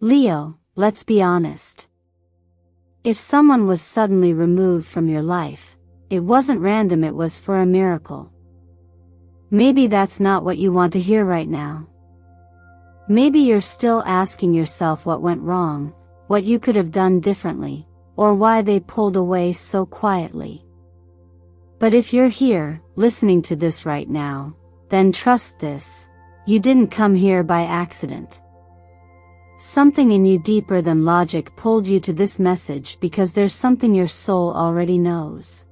Leo, let's be honest. If someone was suddenly removed from your life, it wasn't random, it was for a miracle. Maybe that's not what you want to hear right now. Maybe you're still asking yourself what went wrong, what you could have done differently, or why they pulled away so quietly. But if you're here, listening to this right now, then trust this: you didn't come here by accident. Something in you deeper than logic pulled you to this message because there's something your soul already knows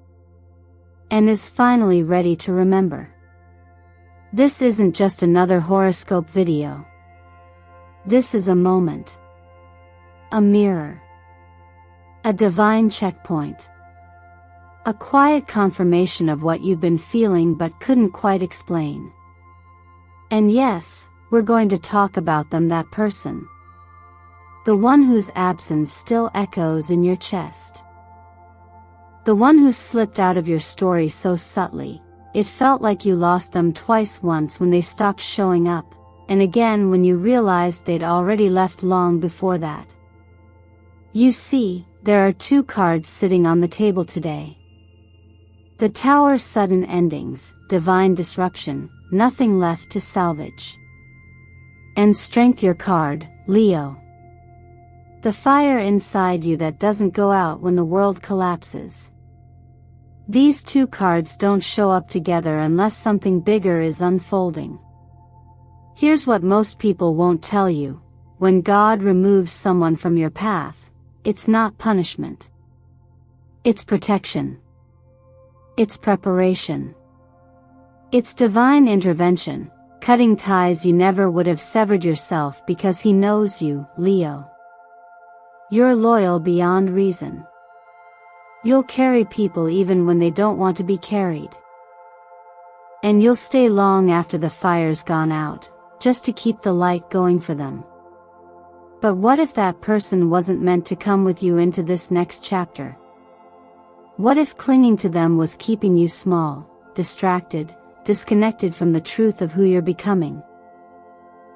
and is finally ready to remember. This isn't just another horoscope video. This is a moment, a mirror, a divine checkpoint, a quiet confirmation of what you've been feeling but couldn't quite explain. And yes, we're going to talk about them, that person. The one whose absence still echoes in your chest. The one who slipped out of your story so subtly, it felt like you lost them twice, once when they stopped showing up, and again when you realized they'd already left long before that. You see, there are two cards sitting on the table today. The Tower, sudden endings, divine disruption, nothing left to salvage. And Strength, your card, Leo. The fire inside you that doesn't go out when the world collapses. These two cards don't show up together unless something bigger is unfolding. Here's what most people won't tell you: when God removes someone from your path, it's not punishment. It's protection. It's preparation. It's divine intervention, cutting ties you never would have severed yourself, because He knows you, Leo. You're loyal beyond reason. You'll carry people even when they don't want to be carried. And you'll stay long after the fire's gone out, just to keep the light going for them. But what if that person wasn't meant to come with you into this next chapter? What if clinging to them was keeping you small, distracted, disconnected from the truth of who you're becoming?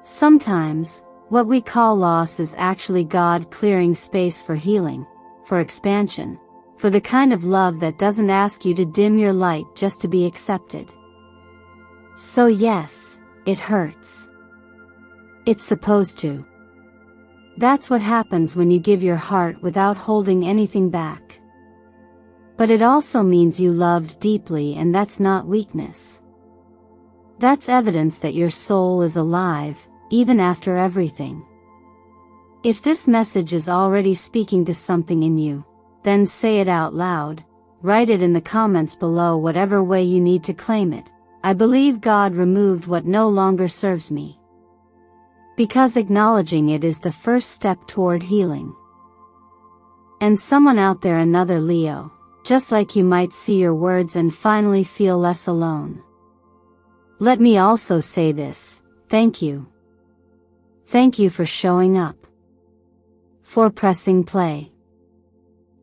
Sometimes, what we call loss is actually God clearing space for healing, for expansion, for the kind of love that doesn't ask you to dim your light just to be accepted. So yes, it hurts. It's supposed to. That's what happens when you give your heart without holding anything back. But it also means you loved deeply, and that's not weakness. That's evidence that your soul is alive, even after everything. If this message is already speaking to something in you, then say it out loud, write it in the comments below, whatever way you need to claim it. I believe God removed what no longer serves me. Because acknowledging it is the first step toward healing. And someone out there, another Leo, just like you, might see your words and finally feel less alone. Let me also say this: thank you. Thank you for showing up. For pressing play.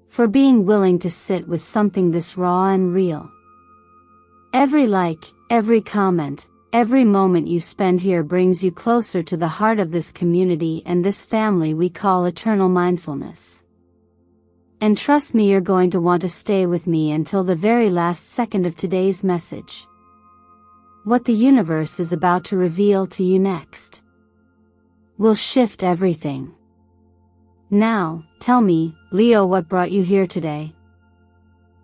For being willing to sit with something this raw and real. Every like, every comment, every moment you spend here brings you closer to the heart of this community and this family we call Eternal Mindfulness. And trust me, you're going to want to stay with me until the very last second of today's message. What the universe is about to reveal to you next will shift everything. Now, tell me, Leo, what brought you here today?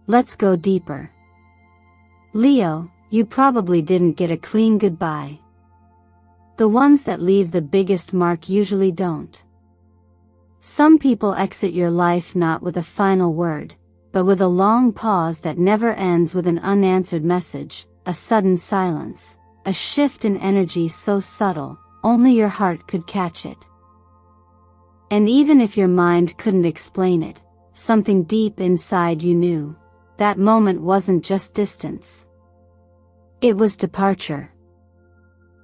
Let's go deeper. Leo, you probably didn't get a clean goodbye. The ones that leave the biggest mark usually don't. Some people exit your life not with a final word, but with a long pause that never ends with an unanswered message, a sudden silence, a shift in energy so subtle, only your heart could catch it. And even if your mind couldn't explain it, something deep inside you knew, that moment wasn't just distance. It was departure.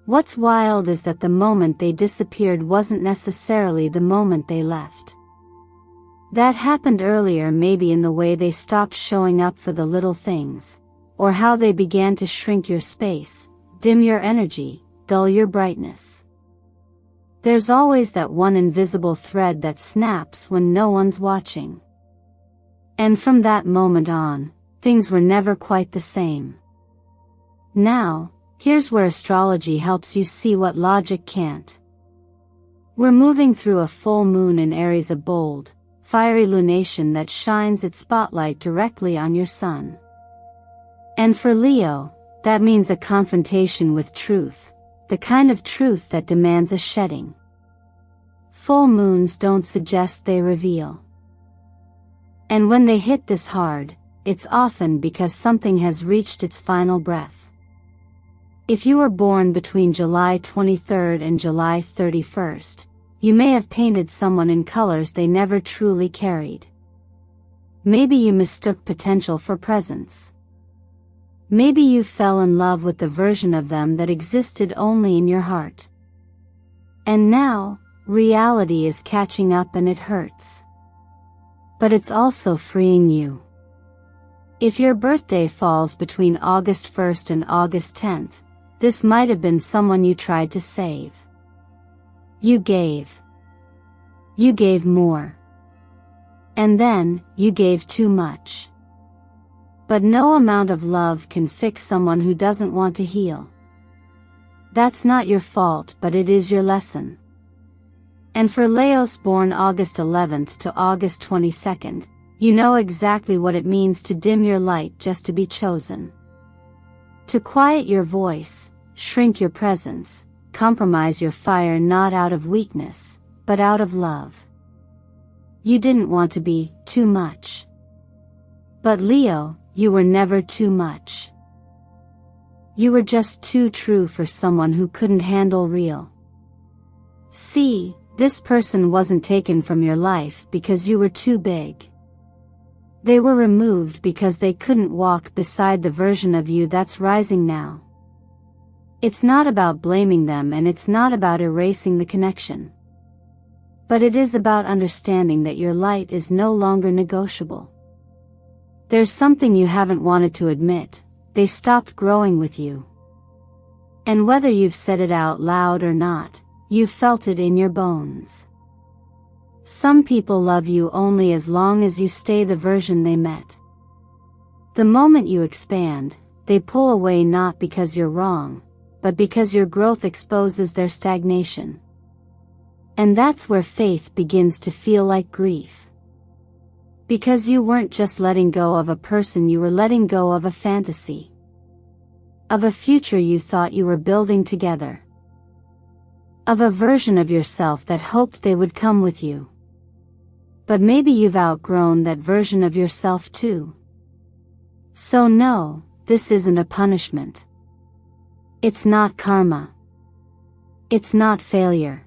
What's wild is that the moment they disappeared wasn't necessarily the moment they left. That happened earlier, maybe in the way they stopped showing up for the little things, or how they began to shrink your space, dim your energy, dull your brightness. There's always that one invisible thread that snaps when no one's watching. And from that moment on, things were never quite the same. Now, here's where astrology helps you see what logic can't. We're moving through a full moon in Aries, a bold, fiery lunation that shines its spotlight directly on your sun. And for Leo, that means a confrontation with truth, the kind of truth that demands a shedding. Full moons don't suggest, they reveal. And when they hit this hard, it's often because something has reached its final breath. If you were born between July 23rd and July 31st, you may have painted someone in colors they never truly carried. Maybe you mistook potential for presence. Maybe you fell in love with the version of them that existed only in your heart. And now, reality is catching up and it hurts. But it's also freeing you. If your birthday falls between August 1st and August 10th, this might have been someone you tried to save. You gave. You gave more. And then, you gave too much. But no amount of love can fix someone who doesn't want to heal. That's not your fault, but it is your lesson. And for Leos born August 11th to August 22nd, you know exactly what it means to dim your light just to be chosen. To quiet your voice, shrink your presence, compromise your fire, not out of weakness, but out of love. You didn't want to be too much. But Leo, you were never too much. You were just too true for someone who couldn't handle real. See, this person wasn't taken from your life because you were too big. They were removed because they couldn't walk beside the version of you that's rising now. It's not about blaming them, and it's not about erasing the connection. But it is about understanding that your light is no longer negotiable. There's something you haven't wanted to admit, they stopped growing with you. And whether you've said it out loud or not, you've felt it in your bones. Some people love you only as long as you stay the version they met. The moment you expand, they pull away, not because you're wrong, but because your growth exposes their stagnation. And that's where faith begins to feel like grief. Because you weren't just letting go of a person, you were letting go of a fantasy. Of a future you thought you were building together. Of a version of yourself that hoped they would come with you. But maybe you've outgrown that version of yourself too. So no, this isn't a punishment. It's not karma. It's not failure.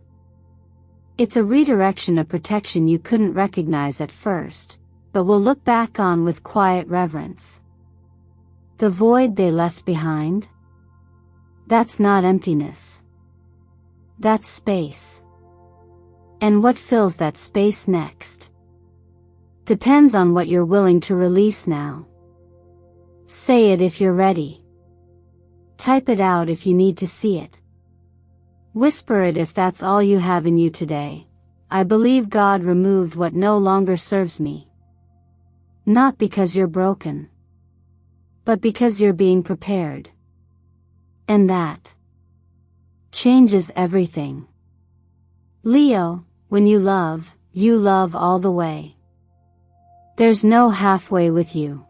It's a redirection, a protection you couldn't recognize at first, but will look back on with quiet reverence. The void they left behind? That's not emptiness. That's space. And what fills that space next depends on what you're willing to release now. Say it if you're ready. Type it out if you need to see it. Whisper it if that's all you have in you today. I believe God removed what no longer serves me. Not because you're broken, but because you're being prepared. And that changes everything. Leo, when you love all the way. There's no halfway with you.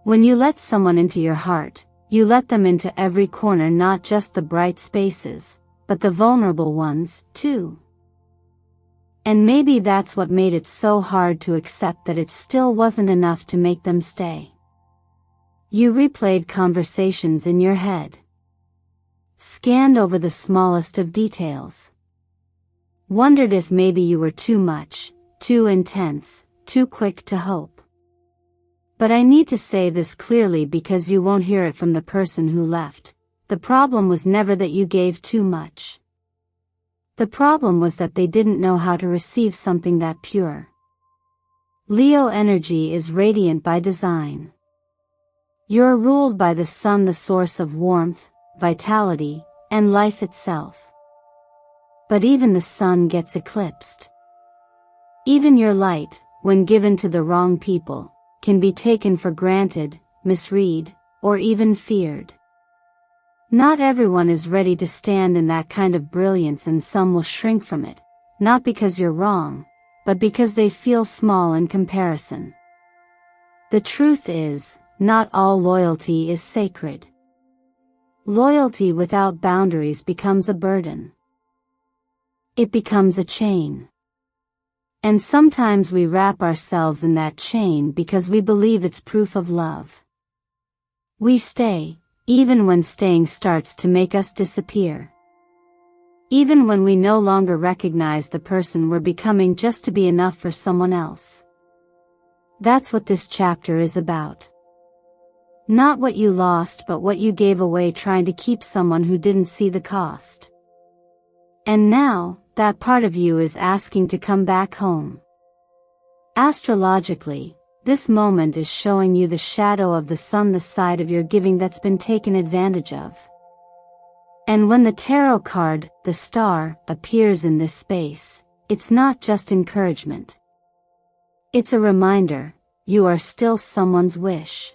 When you let someone into your heart, you let them into every corner, not just the bright spaces, but the vulnerable ones, too. And maybe that's what made it so hard to accept that it still wasn't enough to make them stay. You replayed conversations in your head. Scanned over the smallest of details. Wondered if maybe you were too much, too intense, too quick to hope. But I need to say this clearly because you won't hear it from the person who left. The problem was never that you gave too much. The problem was that they didn't know how to receive something that pure. Leo energy is radiant by design. You're ruled by the sun, the source of warmth, vitality, and life itself. But even the sun gets eclipsed. Even your light, when given to the wrong people, can be taken for granted, misread, or even feared. Not everyone is ready to stand in that kind of brilliance, and some will shrink from it, not because you're wrong, but because they feel small in comparison. The truth is, not all loyalty is sacred. Loyalty without boundaries becomes a burden. It becomes a chain. And sometimes we wrap ourselves in that chain because we believe it's proof of love. We stay, even when staying starts to make us disappear. Even when we no longer recognize the person we're becoming just to be enough for someone else. That's what this chapter is about. Not what you lost, but what you gave away trying to keep someone who didn't see the cost. And now, that part of you is asking to come back home. Astrologically, this moment is showing you the shadow of the sun, the side of your giving that's been taken advantage of. And when the tarot card, the star, appears in this space, it's not just encouragement. It's a reminder, you are still someone's wish.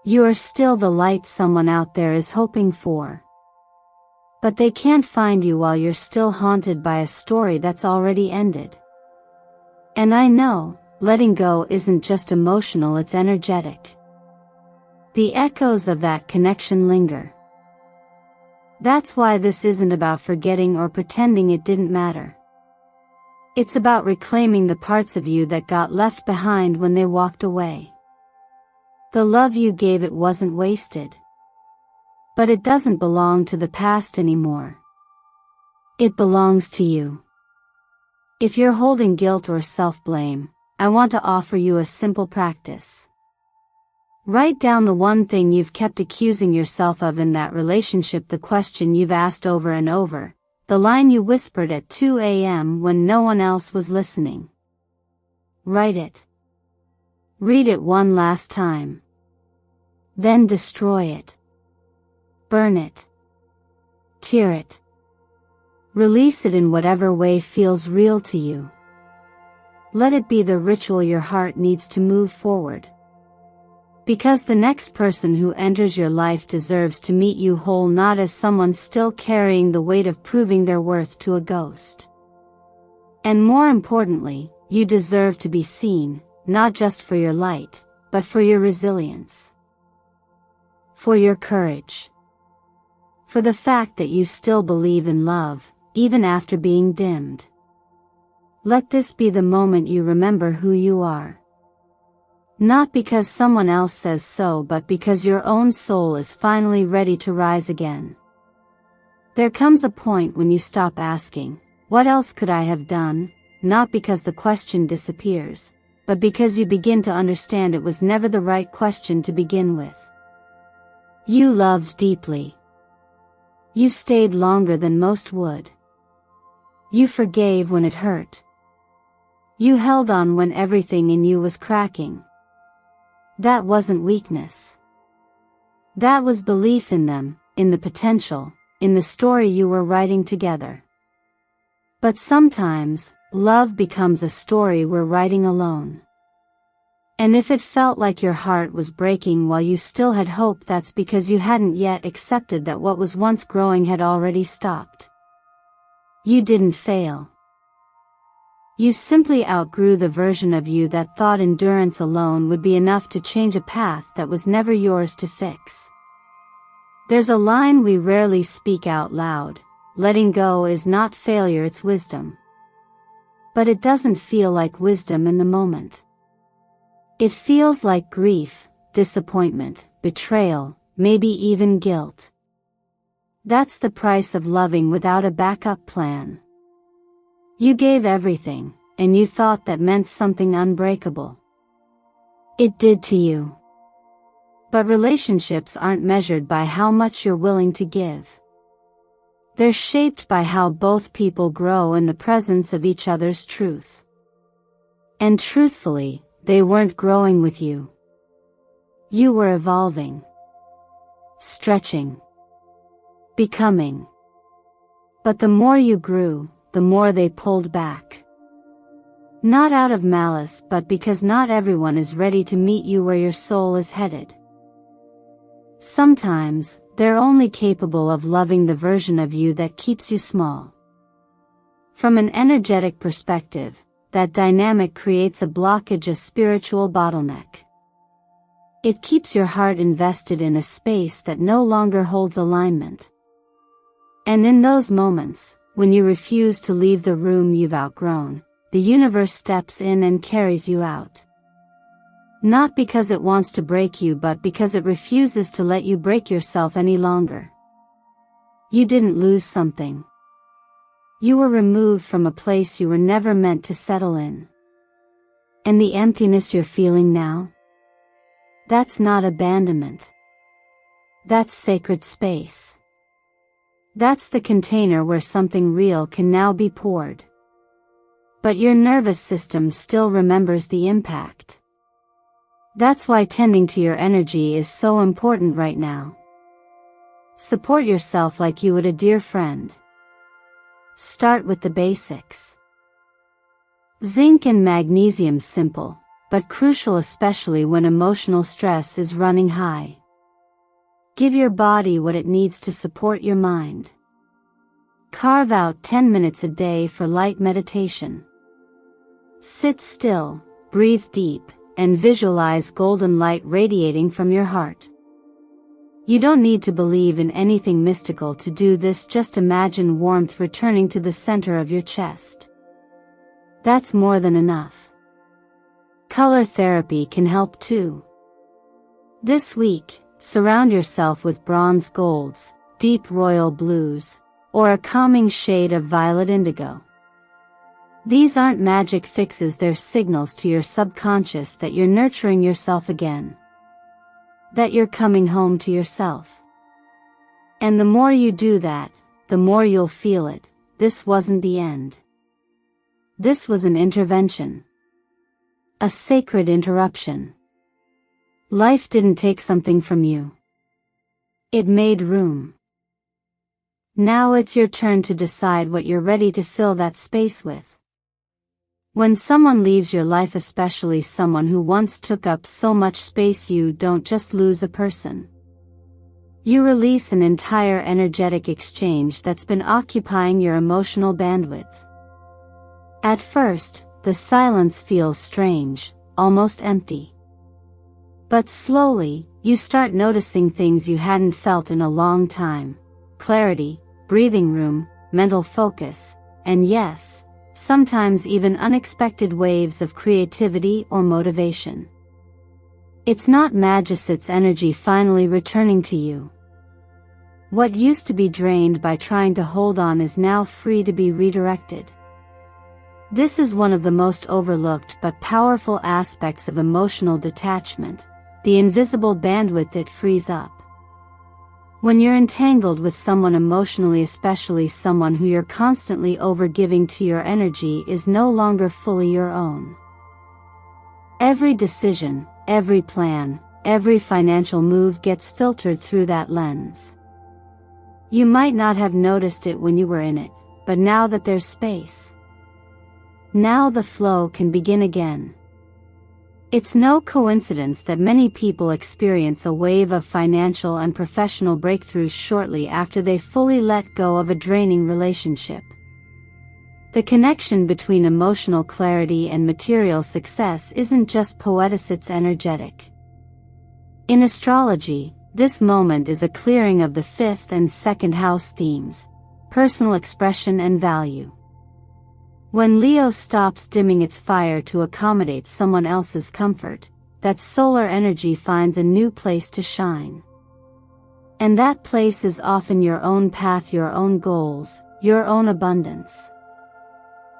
You are still the light someone out there is hoping for. But they can't find you while you're still haunted by a story that's already ended. And I know, letting go isn't just emotional, it's energetic. The echoes of that connection linger. That's why this isn't about forgetting or pretending it didn't matter. It's about reclaiming the parts of you that got left behind when they walked away. The love you gave, it wasn't wasted. But it doesn't belong to the past anymore. It belongs to you. If you're holding guilt or self-blame, I want to offer you a simple practice. Write down the one thing you've kept accusing yourself of in that relationship, the question you've asked over and over, the line you whispered at 2 a.m. when no one else was listening. Write it. Read it one last time. Then destroy it. Burn it. Tear it. Release it in whatever way feels real to you. Let it be the ritual your heart needs to move forward. Because the next person who enters your life deserves to meet you whole, not as someone still carrying the weight of proving their worth to a ghost. And more importantly, you deserve to be seen, not just for your light, but for your resilience. For your courage. For the fact that you still believe in love, even after being dimmed. Let this be the moment you remember who you are. Not because someone else says so, but because your own soul is finally ready to rise again. There comes a point when you stop asking, "What else could I have done?" Not because the question disappears, but because you begin to understand it was never the right question to begin with. You loved deeply. You stayed longer than most would. You forgave when it hurt. You held on when everything in you was cracking. That wasn't weakness. That was belief in them, in the potential, in the story you were writing together. But sometimes, love becomes a story we're writing alone. And if it felt like your heart was breaking while you still had hope, that's because you hadn't yet accepted that what was once growing had already stopped. You didn't fail. You simply outgrew the version of you that thought endurance alone would be enough to change a path that was never yours to fix. There's a line we rarely speak out loud: letting go is not failure, it's wisdom. But it doesn't feel like wisdom in the moment. It feels like grief, disappointment, betrayal, maybe even guilt. That's the price of loving without a backup plan. You gave everything, and you thought that meant something unbreakable. It did to you. But relationships aren't measured by how much you're willing to give. They're shaped by how both people grow in the presence of each other's truth. And truthfully, they weren't growing with you. You were evolving. Stretching. Becoming. But the more you grew, the more they pulled back. Not out of malice, but because not everyone is ready to meet you where your soul is headed. Sometimes, they're only capable of loving the version of you that keeps you small. From an energetic perspective, that dynamic creates a blockage, a spiritual bottleneck. It keeps your heart invested in a space that no longer holds alignment. And in those moments, when you refuse to leave the room you've outgrown, the universe steps in and carries you out. Not because it wants to break you, but because it refuses to let you break yourself any longer. You didn't lose something. You were removed from a place you were never meant to settle in. And the emptiness you're feeling now? That's not abandonment. That's sacred space. That's the container where something real can now be poured. But your nervous system still remembers the impact. That's why tending to your energy is so important right now. Support yourself like you would a dear friend. Start with the basics. Zinc and magnesium, simple, but crucial, especially when emotional stress is running high. Give your body what it needs to support your mind. Carve out 10 minutes a day for light meditation. Sit still, breathe deep, and visualize golden light radiating from your heart. You don't need to believe in anything mystical to do this, just imagine warmth returning to the center of your chest. That's more than enough. Color therapy can help too. This week, surround yourself with bronze golds, deep royal blues, or a calming shade of violet indigo. These aren't magic fixes, they're signals to your subconscious that you're nurturing yourself again. That you're coming home to yourself. And the more you do that, the more you'll feel it. This wasn't the end. This was an intervention. A sacred interruption. Life didn't take something from you. It made room. Now it's your turn to decide what you're ready to fill that space with. When someone leaves your life, especially someone who once took up so much space, you don't just lose a person. You release an entire energetic exchange that's been occupying your emotional bandwidth. At first, the silence feels strange, almost empty. But slowly, you start noticing things you hadn't felt in a long time. Clarity, breathing room, mental focus, and yes, sometimes even unexpected waves of creativity or motivation. It's not magic, it's energy finally returning to you. What used to be drained by trying to hold on is now free to be redirected. This is one of the most overlooked but powerful aspects of emotional detachment, the invisible bandwidth it frees up. When you're entangled with someone emotionally, especially someone who you're constantly overgiving to, your energy is no longer fully your own. Every decision, every plan, every financial move gets filtered through that lens. You might not have noticed it when you were in it, but now that there's space, now the flow can begin again. It's no coincidence that many people experience a wave of financial and professional breakthroughs shortly after they fully let go of a draining relationship. The connection between emotional clarity and material success isn't just poetic, it's energetic. In astrology, this moment is a clearing of the 5th and 2nd house themes, personal expression and value. When Leo stops dimming its fire to accommodate someone else's comfort, that solar energy finds a new place to shine. And that place is often your own path, your own goals, your own abundance.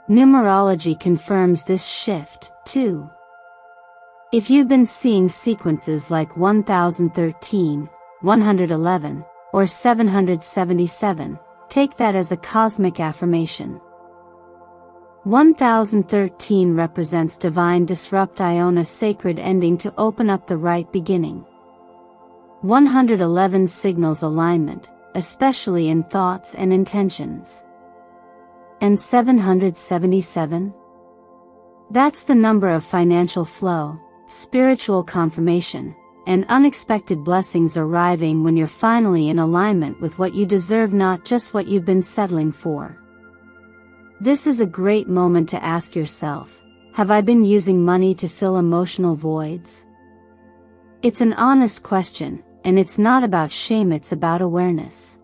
Numerology confirms this shift, too. If you've been seeing sequences like 1013, 111, or 777, take that as a cosmic affirmation. 1013 represents divine disruption, a sacred ending to open up the right beginning. 111 signals alignment, especially in thoughts and intentions. And 777? That's the number of financial flow, spiritual confirmation, and unexpected blessings arriving when you're finally in alignment with what you deserve, not just what you've been settling for. This is a great moment to ask yourself, have I been using money to fill emotional voids? It's an honest question, and it's not about shame, it's about awareness.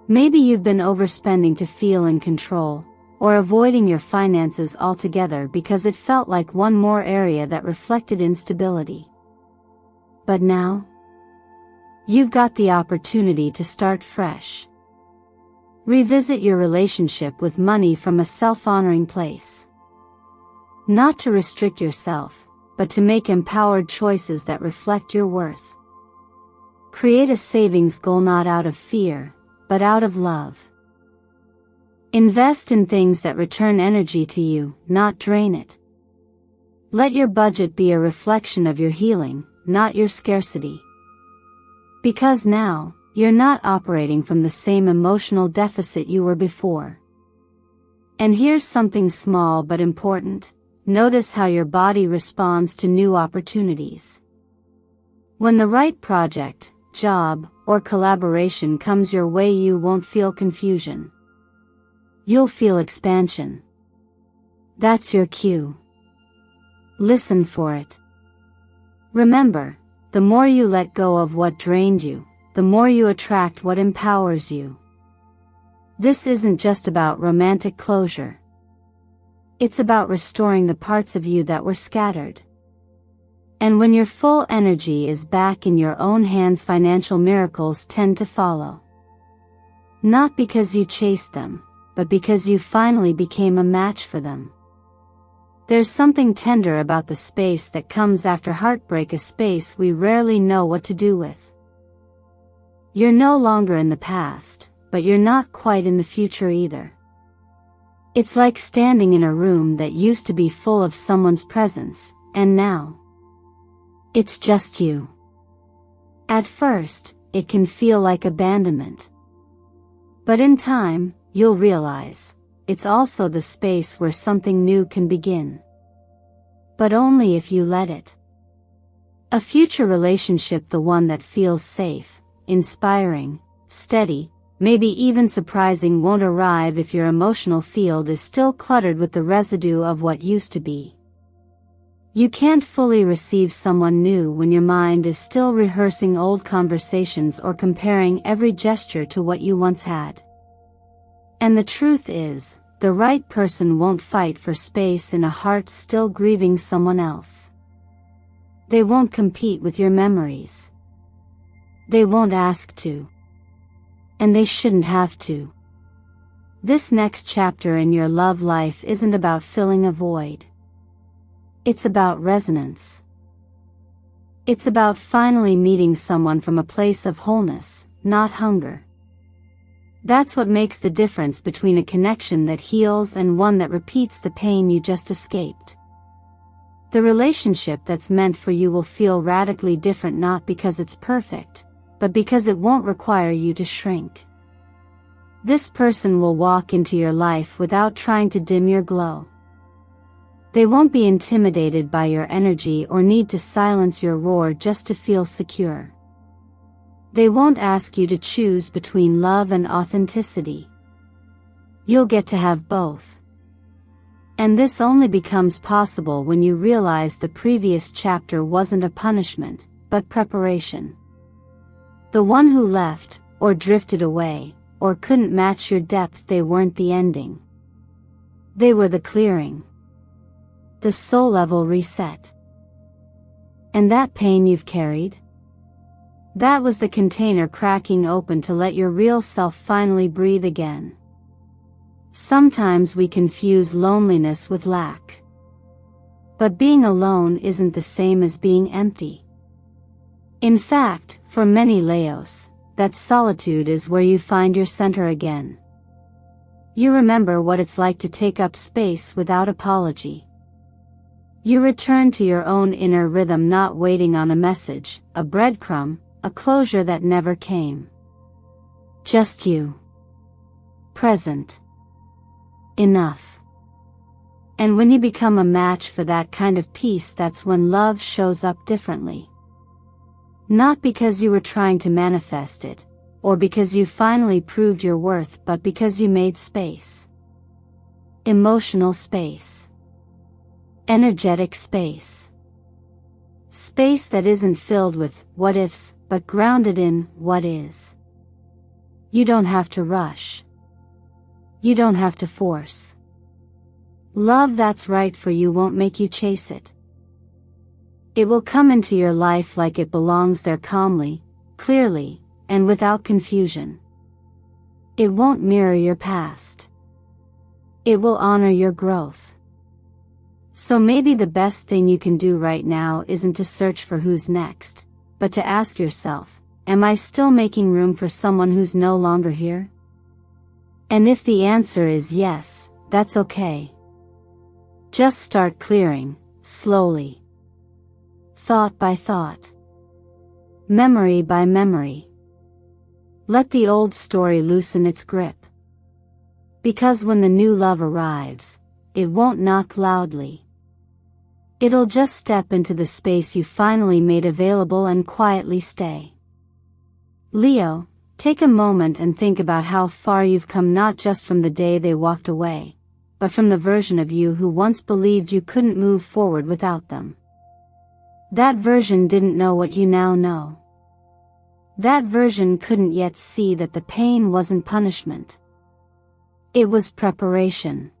Maybe you've been overspending to feel in control, or avoiding your finances altogether because it felt like one more area that reflected instability. But now, you've got the opportunity to start fresh. Revisit your relationship with money from a self-honoring place. Not to restrict yourself, but to make empowered choices that reflect your worth. Create a savings goal not out of fear, but out of love. Invest in things that return energy to you, not drain it. Let your budget be a reflection of your healing, not your scarcity. Because now, you're not operating from the same emotional deficit you were before. And here's something small but important. Notice how your body responds to new opportunities. When the right project, job, or collaboration comes your way, you won't feel confusion. You'll feel expansion. That's your cue. Listen for it. Remember, the more you let go of what drained you, the more you attract what empowers you. This isn't just about romantic closure. It's about restoring the parts of you that were scattered. And when your full energy is back in your own hands, financial miracles tend to follow. Not because you chased them, but because you finally became a match for them. There's something tender about the space that comes after heartbreak, a space we rarely know what to do with. You're no longer in the past, but you're not quite in the future either. It's like standing in a room that used to be full of someone's presence, and now, it's just you. At first, it can feel like abandonment. But in time, you'll realize, it's also the space where something new can begin. But only if you let it. A future relationship, the one that feels safe, inspiring, steady, maybe even surprising, won't arrive if your emotional field is still cluttered with the residue of what used to be. You can't fully receive someone new when your mind is still rehearsing old conversations or comparing every gesture to what you once had. And the truth is, the right person won't fight for space in a heart still grieving someone else. They won't compete with your memories. They won't ask to. And they shouldn't have to. This next chapter in your love life isn't about filling a void. It's about resonance. It's about finally meeting someone from a place of wholeness, not hunger. That's what makes the difference between a connection that heals and one that repeats the pain you just escaped. The relationship that's meant for you will feel radically different, not because it's perfect, but because it won't require you to shrink. This person will walk into your life without trying to dim your glow. They won't be intimidated by your energy or need to silence your roar just to feel secure. They won't ask you to choose between love and authenticity. You'll get to have both. And this only becomes possible when you realize the previous chapter wasn't a punishment, but preparation. The one who left, or drifted away, or couldn't match your depth, they weren't the ending. They were the clearing. The soul level reset. And that pain you've carried? That was the container cracking open to let your real self finally breathe again. Sometimes we confuse loneliness with lack. But being alone isn't the same as being empty. In fact, for many Leos, that solitude is where you find your center again. You remember what it's like to take up space without apology. You return to your own inner rhythm, not waiting on a message, a breadcrumb, a closure that never came. Just you. Present. enough. And when you become a match for that kind of peace, that's when love shows up differently. Not because you were trying to manifest it, or because you finally proved your worth, but because you made space. Emotional space. Energetic space. Space that isn't filled with what ifs, but grounded in what is. You don't have to rush. You don't have to force. Love that's right for you won't make you chase it. It will come into your life like it belongs there, calmly, clearly, and without confusion. It won't mirror your past. It will honor your growth. So maybe the best thing you can do right now isn't to search for who's next, but to ask yourself, am I still making room for someone who's no longer here? And if the answer is yes, that's okay. Just start clearing, slowly. Thought by thought. Memory by memory. Let the old story loosen its grip. Because when the new love arrives, it won't knock loudly. It'll just step into the space you finally made available and quietly stay. Leo, take a moment and think about how far you've come, not just from the day they walked away, but from the version of you who once believed you couldn't move forward without them. That version didn't know what you now know. That version couldn't yet see that the pain wasn't punishment. It was preparation.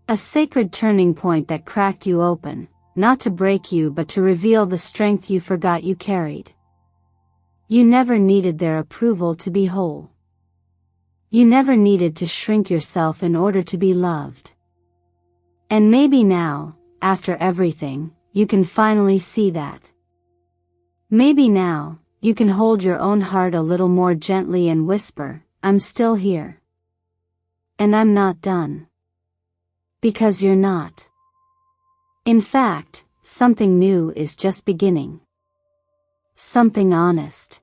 A sacred turning point that cracked you open, not to break you but to reveal the strength you forgot you carried. You never needed their approval to be whole. You never needed to shrink yourself in order to be loved. And maybe now, after everything, you can finally see that. Maybe now, you can hold your own heart a little more gently and whisper, I'm still here. And I'm not done. Because you're not. In fact, something new is just beginning. Something honest.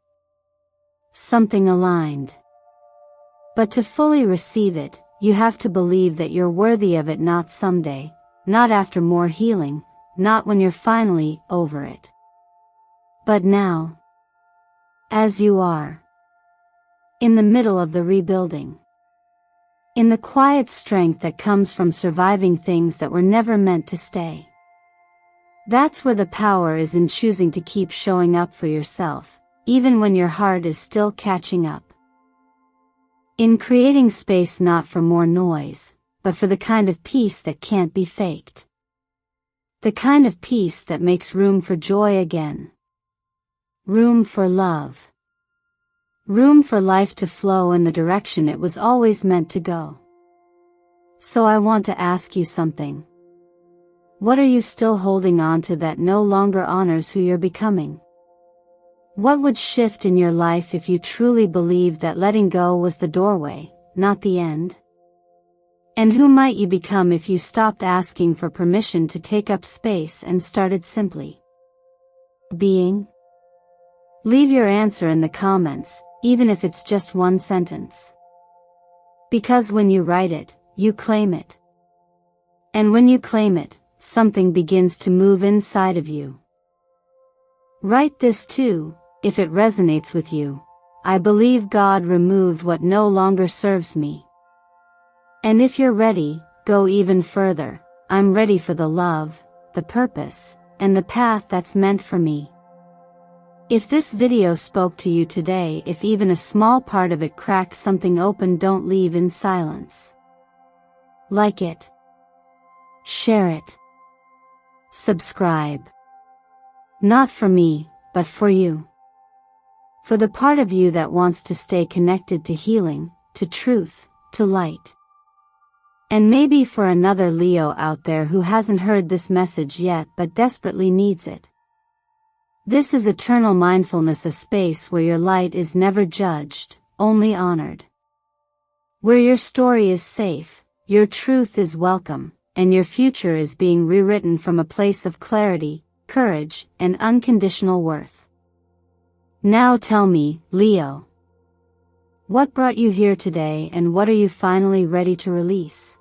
Something aligned. But to fully receive it, you have to believe that you're worthy of it, not someday, not after more healing, not when you're finally over it. But now. As you are. In the middle of the rebuilding. In the quiet strength that comes from surviving things that were never meant to stay. That's where the power is, in choosing to keep showing up for yourself, even when your heart is still catching up. In creating space not for more noise, but for the kind of peace that can't be faked. The kind of peace that makes room for joy again. Room for love. Room for life to flow in the direction it was always meant to go. So I want to ask you something. What are you still holding on to that no longer honors who you're becoming? What would shift in your life if you truly believed that letting go was the doorway, not the end? And who might you become if you stopped asking for permission to take up space and started simply being? Leave your answer in the comments, even if it's just one sentence. Because when you write it, you claim it. And when you claim it, something begins to move inside of you. Write this too, if it resonates with you. I believe God removed what no longer serves me. And if you're ready, go even further. I'm ready for the love, the purpose, and the path that's meant for me. If this video spoke to you today, if even a small part of it cracked something open, don't leave in silence. Like it. Share it. Subscribe. Not for me, but for you. For the part of you that wants to stay connected to healing, to truth, to light. And maybe for another Leo out there who hasn't heard this message yet but desperately needs it. This is Eternal Mindfulness, a space where your light is never judged, only honored. Where your story is safe, your truth is welcome, and your future is being rewritten from a place of clarity, courage, and unconditional worth. Now tell me, Leo. What brought you here today, and what are you finally ready to release?